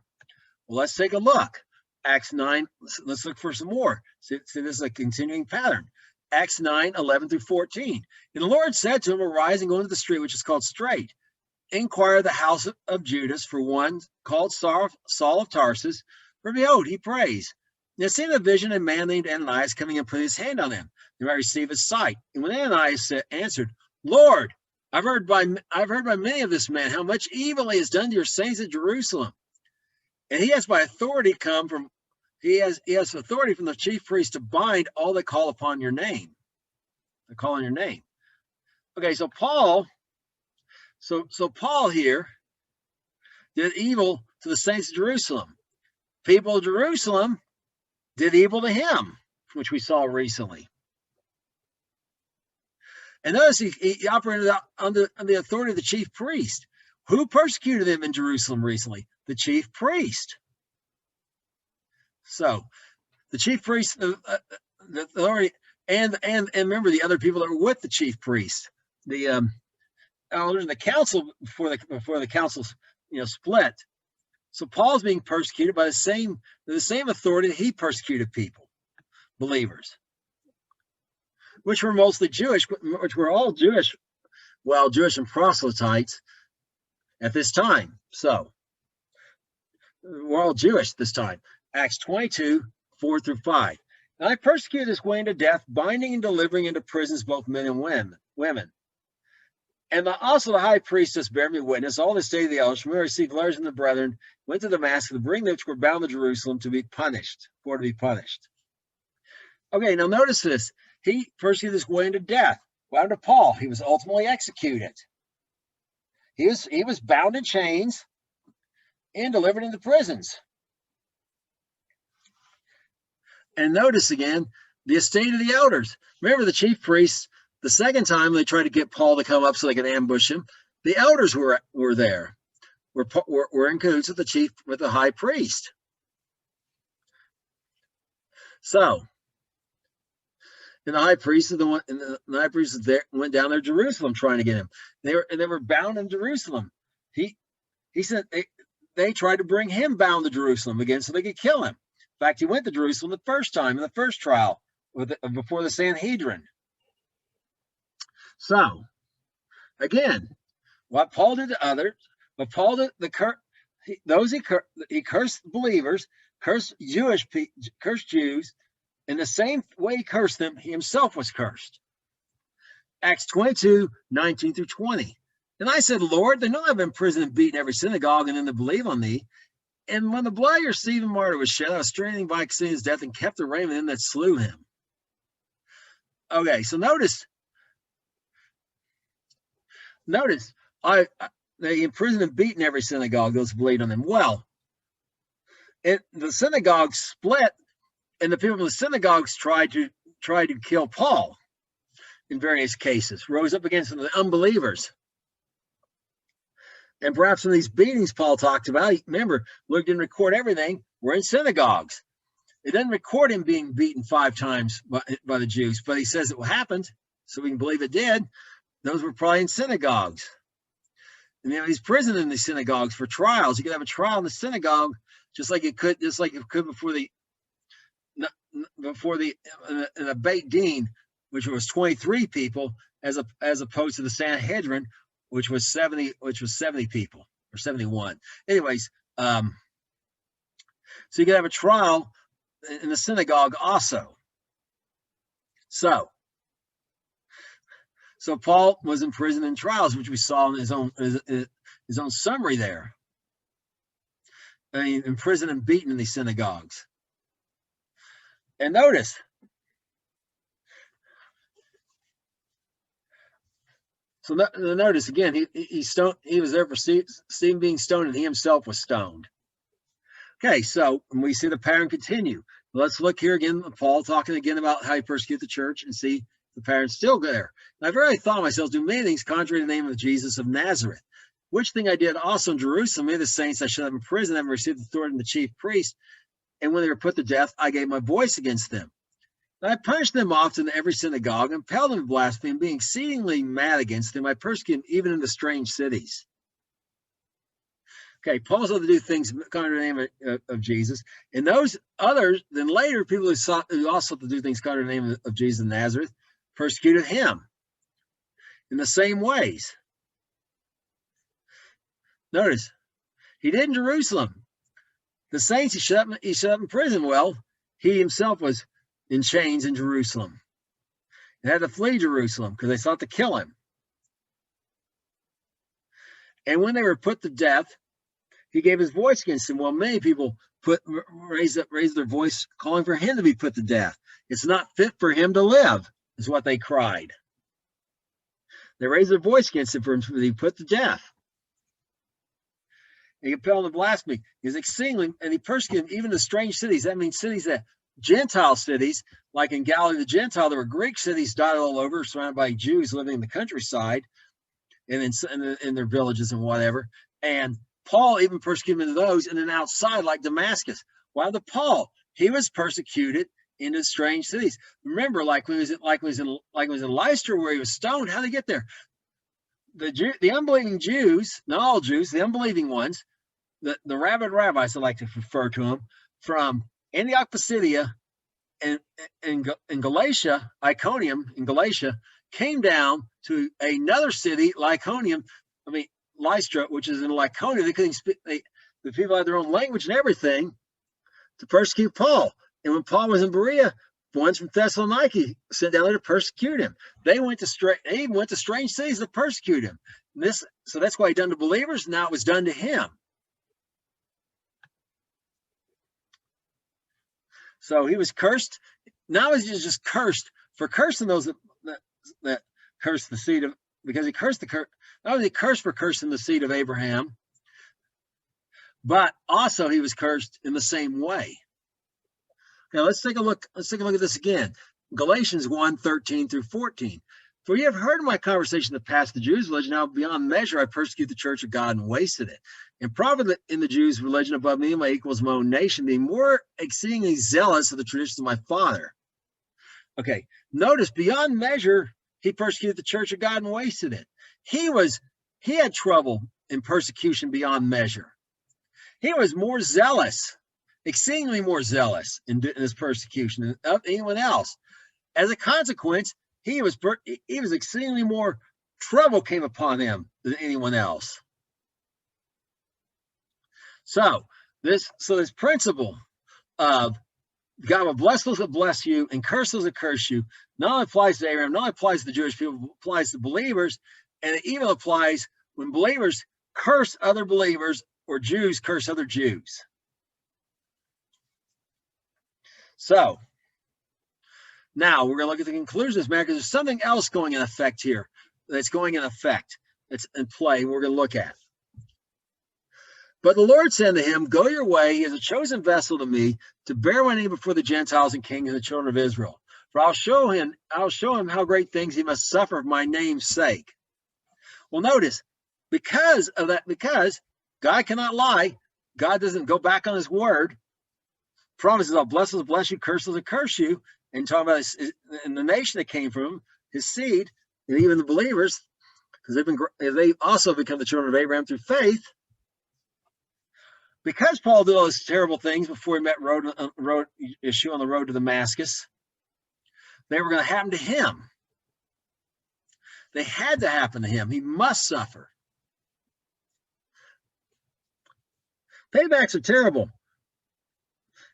Well, let's take a look. Acts 9. Let's look for some more. See, this is a continuing pattern. Acts 9, 11 through 14. And the Lord said to him, arise and go into the street which is called Straight. Inquire the house of Judas for one called Saul of Tarsus. For behold, he prays. And seeing a vision, a man named Ananias coming and putting his hand on him, he might receive his sight. And when Ananias answered, Lord, I've heard by many of this man how much evil he has done to your saints at Jerusalem. And he has authority from the chief priest to bind all that call upon your name. They call on your name. Okay, so Paul here did evil to the saints of Jerusalem. People of Jerusalem did evil to him, which we saw recently. And notice he operated under the authority of the chief priest. Who persecuted him in Jerusalem recently? The chief priest. So the chief priest, the authority, and remember the other people that were with the chief priest, the elders and the council before the council split. So Paul's being persecuted by the same authority that he persecuted people, believers, which were mostly Jewish, which were all Jewish, Jewish and proselytes at this time. So we're all Jewish this time. Acts 22, 4 through 5. And I persecuted this way unto death, binding and delivering into prisons both men and women. And also the high priestess bare me witness all this day of the elders, from whom I received letters from the brethren, went to Damascus to bring them which were bound to Jerusalem to be punished. Okay, now notice this. He persecuted this way unto death. What happened to Paul? He was ultimately executed. He was bound in chains and delivered into prisons. And notice again the estate of the elders. Remember the chief priests, the second time they tried to get Paul to come up so they could ambush him, the elders were there. Were in cahoots with the high priest. So, and the high priest went down there to Jerusalem trying to get him. They were bound in Jerusalem. He said they tried to bring him bound to Jerusalem again so they could kill him. In fact, he went to Jerusalem the first time in the first trial before the Sanhedrin. So, again, what Paul did to others, but Paul did he cursed believers, cursed Jews, in the same way he cursed them, he himself was cursed. Acts 22, 19 through 20. And I said, Lord, they know I've been in prison and beaten every synagogue and then to believe on thee. And when the blood of your Stephen martyr was shed, I was straining by his death and kept the raiment in that slew him. Okay, so notice, they imprisoned and beaten every synagogue, those who believed on them. Well, the synagogue split, and the people in the synagogues tried to kill Paul in various cases, rose up against the unbelievers. And perhaps in these beatings Paul talked about, remember, Luke didn't record everything, we're in synagogues. It doesn't record him being beaten 5 times by the Jews, but he says it happened, so we can believe it did. Those were probably in synagogues. And he's imprisoned in the synagogues for trials. You could have a trial in the synagogue, just like it could before in a Beit Din, which was 23 people, as opposed to the Sanhedrin, which was 70 people or 71. Anyways, so you could have a trial in the synagogue also. So Paul was in prison in trials, which we saw in his own summary there. I mean, in prison and beaten in these synagogues. And notice, so notice again, he was there for Stephen being stoned, and he himself was stoned. Okay, so we see the pattern continue. Let's look here again, Paul talking again about how he persecuted the church, and see the pattern's still there. And I've already thought myself do many things contrary to the name of Jesus of Nazareth, which thing I did also in Jerusalem. Many of the saints I shut up in prison, having received the authority of the chief priest, and when they were put to death, I gave my voice against them. And I punished them often in every synagogue, and impelled them to blaspheme, being exceedingly mad against them. I persecuted them even in the strange cities. Okay, Paul's able to do things contrary to the name of Jesus. And those others, then later, people who also to do things contrary to the name of Jesus of Nazareth, persecuted him in the same ways. Notice, he did in Jerusalem. The saints he shut up in prison. Well, he himself was in chains in Jerusalem and had to flee Jerusalem because they sought to kill him. And when they were put to death, he gave his voice against them. Well, many people raised their voice calling for him to be put to death. It's not fit for him to live, is what they cried. They raised their voice against him for him to be put to death. He compelled them to blaspheme. He was exceedingly, and he persecuted even the strange cities. That means cities that Gentile cities, like in Galilee the Gentile, there were Greek cities dotted all over, surrounded by Jews living in the countryside and in their villages and whatever. And Paul even persecuted into those, and then outside, like Damascus. Why the Paul? He was persecuted into strange cities. Remember, like when he was in Lystra, where he was stoned. How did he get there? The unbelieving Jews, not all Jews, the unbelieving ones, the rabid rabbis, I like to refer to them, from Antioch Pisidia and Galatia, Iconium in Galatia, came down to another city, Lystra, which is in Lycaonia. They couldn't speak. The people had their own language and everything to persecute Paul. And when Paul was in Berea, ones from Thessalonica sent down there to persecute him. They even went to strange cities to persecute him. So that's why he done to believers. Now it was done to him. So he was cursed. Now he's just cursed for cursing those that cursed the seed of, because he cursed not only cursed for cursing the seed of Abraham, but also he was cursed in the same way. Now let's take a look at this again. Galatians 1:13 through 14. For you have heard of my conversation in the past, the Jews' religion, now beyond measure I persecute the church of God and wasted it. And profit in the Jews' religion above me and my equals, my own nation, being more exceedingly zealous of the traditions of my father. Okay, notice beyond measure, he persecuted the church of God and wasted it. He had trouble in persecution beyond measure. He was more zealous, exceedingly more zealous in his persecution than anyone else. As a consequence, he was exceedingly more trouble came upon him than anyone else. So this principle of God will bless those that bless you and curse those that curse you not only applies to Abraham, not only applies to the Jewish people, it applies to believers, and it even applies when believers curse other believers or Jews curse other Jews. So now we're going to look at the conclusion of this matter because there's something else going in effect here that's in play we're going to look at. But the Lord said to him, go your way. He is a chosen vessel to me to bear my name before the Gentiles and kings and the children of Israel. For I'll show him how great things he must suffer for my name's sake. Well, notice, because God cannot lie, God doesn't go back on his word. Promises, I'll bless those, bless you, curse those, and curse you. And talking about the nation that came from him, his seed, and even the believers, because they've also become the children of Abraham through faith. Because Paul did all those terrible things before he met Yeshua on the road to Damascus, they were going to happen to him. They had to happen to him. He must suffer. Paybacks are terrible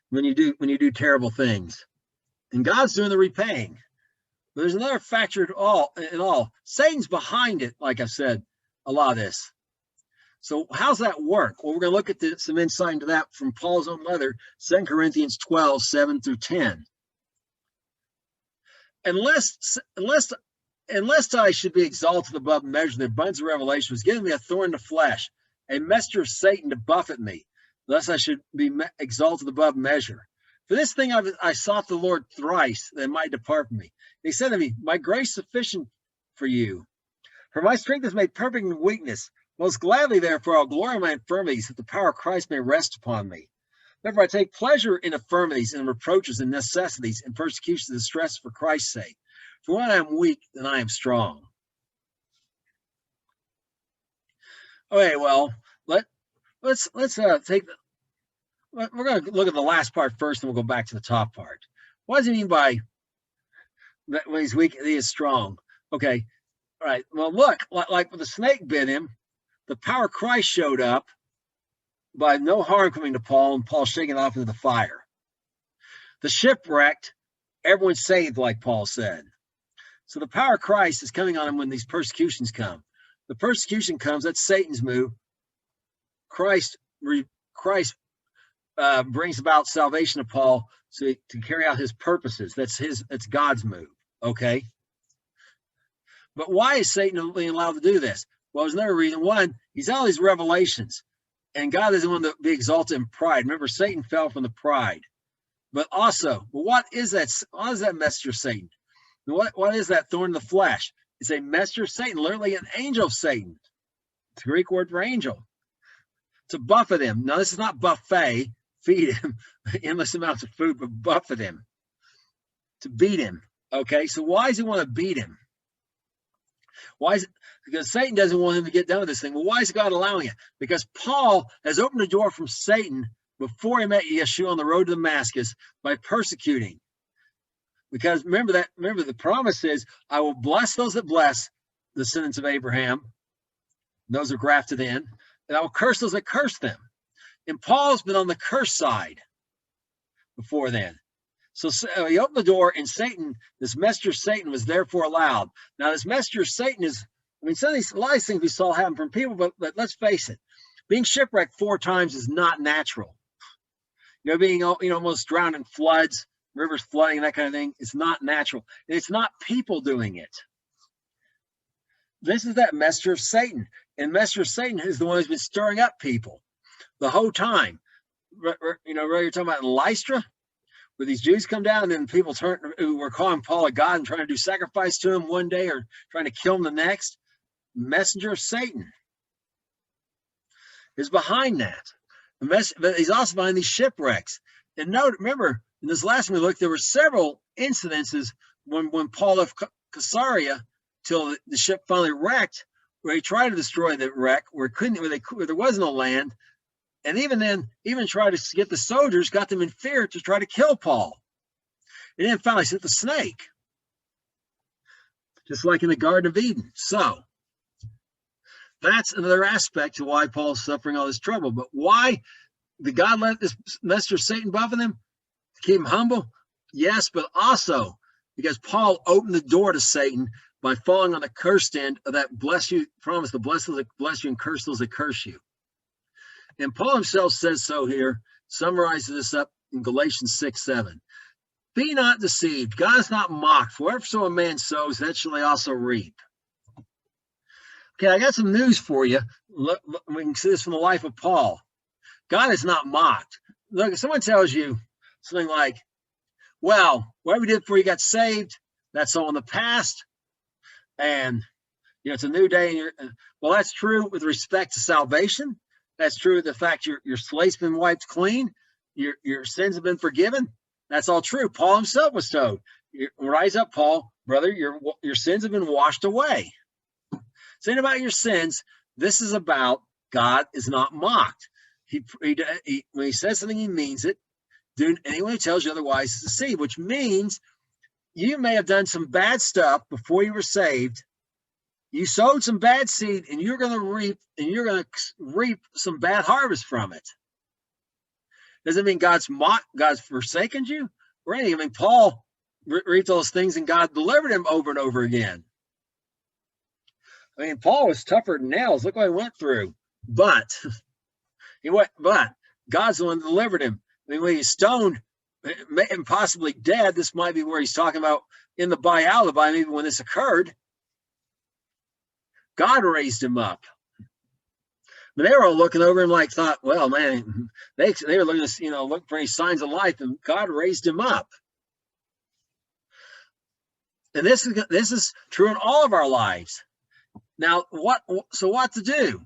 when you do terrible things, and God's doing the repaying. But there's another factor in all. Satan's behind it, like I said, a lot of this. So how's that work? Well, we're going to look at some insight into that from Paul's own letter, 2 Corinthians 12, 7 through 10. Unless I should be exalted above measure, the abundance of revelation was given me a thorn in the flesh, a messenger of Satan to buffet me, lest I should be exalted above measure. For this thing I sought the Lord thrice, that it might depart from me. He said to me, my grace is sufficient for you, for my strength is made perfect in weakness. Most gladly, therefore, I'll glory in my infirmities, that the power of Christ may rest upon me. Therefore, I take pleasure in infirmities and reproaches and necessities and persecutions and distress for Christ's sake. For when I am weak, then I am strong. Okay, well, let's take. We're going to look at the last part first, and we'll go back to the top part. What does he mean by that when he's weak, he is strong? Okay, all right. Well, look, like when the snake bit him, the power of Christ showed up by no harm coming to Paul, and Paul shaking off into the fire. The shipwrecked, everyone's saved, like Paul said. So the power of Christ is coming on him when these persecutions come. The persecution comes, that's Satan's move. Christ brings about salvation to Paul to carry out his purposes. That's God's move. Okay. But why is Satan being allowed to do this? Well, there's another reason. One, he's all these revelations, and God doesn't want to be exalted in pride. Remember, Satan fell from the pride. But also, well, what is that? What is that messenger of Satan? What is that thorn in the flesh? It's a messenger of Satan, literally an angel of Satan. It's a Greek word for angel. To buffet him. Now, this is not buffet, feed him endless amounts of food, but buffet him. To beat him. Okay, so why does he want to beat him? Why is it? Because Satan doesn't want him to get done with this thing. Well, why is God allowing it? Because Paul has opened the door from Satan before he met Yeshua on the road to Damascus by persecuting. Because remember the promise is, I will bless those that bless the descendants of Abraham. Those are grafted in. And I will curse those that curse them. And Paul's been on the curse side before then. So he opened the door, and Satan, this messenger of Satan, was therefore allowed. Now, this messenger of Satan is, a lot of these things we saw happen from people, but let's face it, being shipwrecked 4 times is not natural. Being almost drowned in floods, rivers flooding, and that kind of thing, it's not natural. And it's not people doing it. This is that messenger of Satan. And messenger of Satan is the one who's been stirring up people the whole time. You're talking about in Lystra, where these Jews come down, and then people who were calling Paul a god and trying to do sacrifice to him one day or trying to kill him the next. Messenger of Satan is behind that. But he's also behind these shipwrecks. And remember, in this last one we looked, there were several incidences when Paul left Caesarea till the ship finally wrecked, where he tried to destroy the wreck, where there was no land. And even then, even tried to get the soldiers, got them in fear to try to kill Paul. And then finally sent the snake, just like in the Garden of Eden. So that's another aspect to why Paul's suffering all this trouble. But why did God let this messenger Satan buffet him? To keep him humble? Yes, but also because Paul opened the door to Satan by falling on the cursed end of that bless you promise, the bless those that bless you and curse those that curse you. And Paul himself says so here, summarizes this up in Galatians 6:7. Be not deceived. God is not mocked. For wherever so a man sows, that shall he also reap. Okay, I got some news for you. Look, we can see this from the life of Paul. God is not mocked. Look, if someone tells you something like, well, whatever you did before you got saved, that's all in the past. And it's a new day. And well, that's true with respect to salvation. That's true of the fact your slate's been wiped clean. Your sins have been forgiven. That's all true. Paul himself was told, rise up, Paul, brother, your sins have been washed away. Saying about your sins, this is about God is not mocked. When he says something, he means it. Anyone who tells you otherwise is deceived, which means you may have done some bad stuff before you were saved. You sowed some bad seed, and you're going to reap some bad harvest from it. Doesn't mean God's forsaken you or anything. I mean, Paul reaped those things, and God delivered him over and over again. I mean, Paul was tougher than nails. Look what he went through. But God's the one that delivered him. I mean, when he's stoned and possibly dead, this might be where he's talking about in the Bible, maybe when this occurred. God raised him up. But they were all looking over him thought, well, man, they were looking to, look for any signs of life, and God raised him up. And this is true in all of our lives. Now, what to do?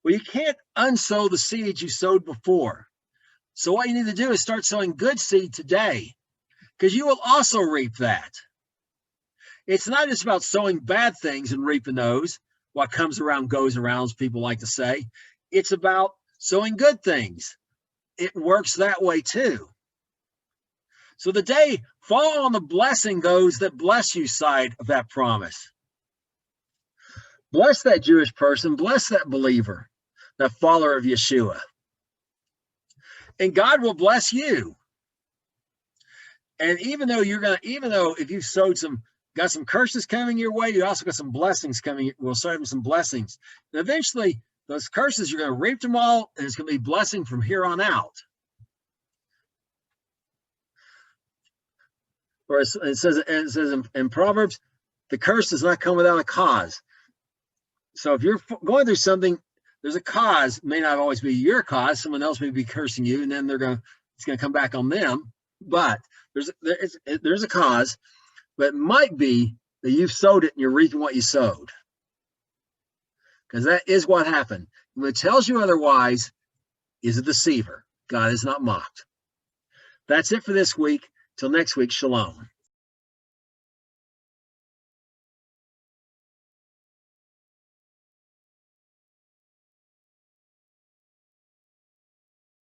Well, you can't unsow the seed you sowed before. So what you need to do is start sowing good seed today, because you will also reap that. It's not just about sowing bad things and reaping those. What comes around goes around, as people like to say. It's about sowing good things. It works that way too. So the day, fall on the blessing those that bless you side of that promise. Bless that Jewish person, bless that believer, that follower of Yeshua. And God will bless you. And even though if you've sowed got some curses coming your way, you also got some blessings coming. We'll start having some blessings. And eventually, those curses, you're going to reap them all, and it's going to be blessing from here on out. Or it says in Proverbs, the curse does not come without a cause. So if you're going through something, there's a cause. It may not always be your cause. Someone else may be cursing you, and then it's going to come back on them. But there's a cause. But it might be that you've sowed it and you're reaping what you sowed. Because that is what happened. When it tells you otherwise, is a deceiver. God is not mocked. That's it for this week. Till next week, shalom.